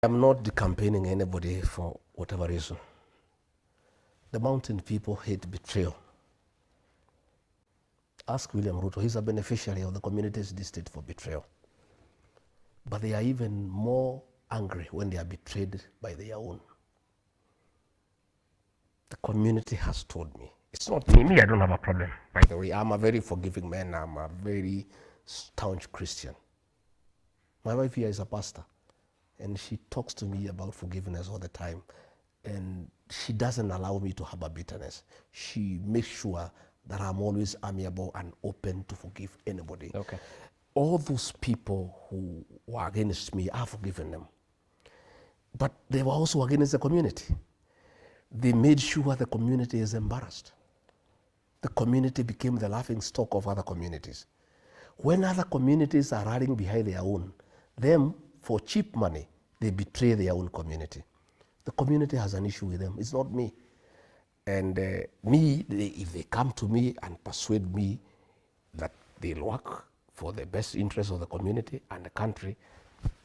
I'm not campaigning anybody for whatever reason. The mountain people hate betrayal. Ask William Ruto, he's a beneficiary of the communities this state for betrayal. But they are even more angry when they are betrayed by their own. The community has told me. It's not me, I don't have a problem. By the way, I'm a very forgiving man, I'm a very staunch Christian. My wife here is a pastor, and she talks to me about forgiveness all the time. And she doesn't allow me to have a bitterness. She makes sure that I'm always amiable and open to forgive anybody. Okay. All those people who were against me, I've forgiven them. But they were also against the community. They made sure the community is embarrassed. The community became the laughing stock of other communities. When other communities are rallying behind their own, them, for cheap money, they betray their own community. The community has an issue with them. It's not me. And if they come to me and persuade me that they'll work for the best interest of the community and the country,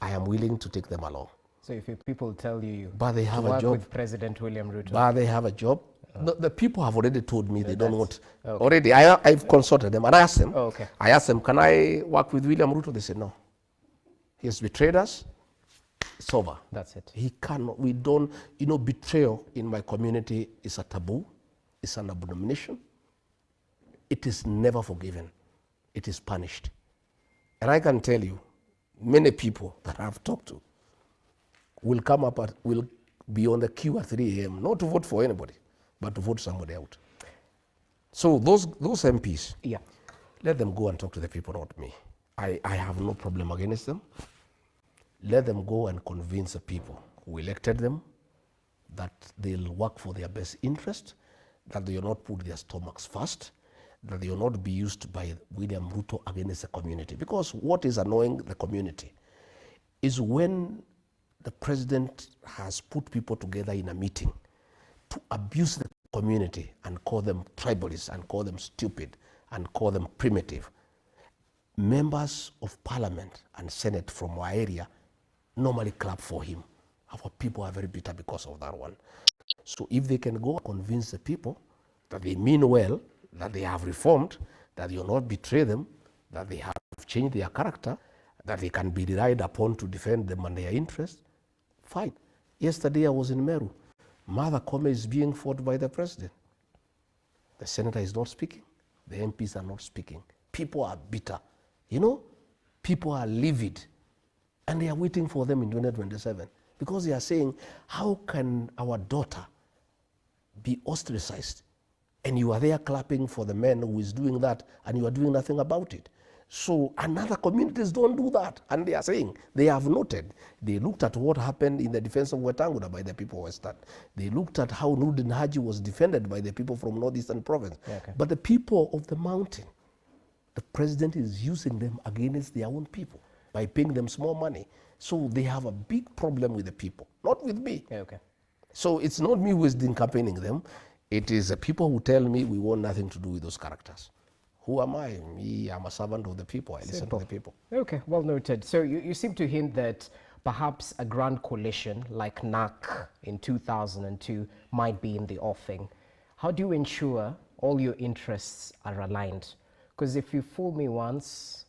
I am willing to take them along. So if people tell you but they have to work a job with President William Ruto. But they have a job. The people have already told me they don't want. Okay. Already, I've consulted them and I asked them. Oh, okay. I asked them, can I work with William Ruto? They said no. He has betrayed us. It's over. That's it. He cannot. We don't. Betrayal in my community is a taboo. It's an abomination. It is never forgiven. It is punished. And I can tell you, many people that I've talked to will come up will be on the queue at 3 a.m. not to vote for anybody, but to vote somebody out. So those MPs, yeah, let them go and talk to the people, not me. I have no problem against them. Let them go and convince the people who elected them that they'll work for their best interest, that they will not put their stomachs first, that they will not be used by William Ruto against the community. Because what is annoying the community is when the president has put people together in a meeting to abuse the community and call them tribalists and call them stupid and call them primitive. Members of parliament and senate from our area normally clap for him. Our people are very bitter because of that one. So if they can go and convince the people that they mean well, that they have reformed, that you will not betray them, that they have changed their character, that they can be relied upon to defend them and their interests, fine. Yesterday I was in Meru. Mother Kome is being fought by the president. The senator is not speaking. The MPs are not speaking. People are bitter. People are livid. And they are waiting for them in 2027 because they are saying, how can our daughter be ostracized? And you are there clapping for the man who is doing that and you are doing nothing about it. So, and other communities don't do that. And they are saying, they have noted, they looked at what happened in the defense of Wetangula by the people of Western. They looked at how Nurdin Haji was defended by the people from Northeastern Province. Yeah, okay. But the people of the mountain, the president is using them against their own people by paying them small money. So they have a big problem with the people, not with me. Yeah, okay. So it's not me who is campaigning them. It is the people who tell me we want nothing to do with those characters. Who am I? Me, I'm a servant of the people. I listen to the people. Okay, well noted. So you seem to hint that perhaps a grand coalition like NAC in 2002 might be in the offing. How do you ensure all your interests are aligned? Because if you fool me once,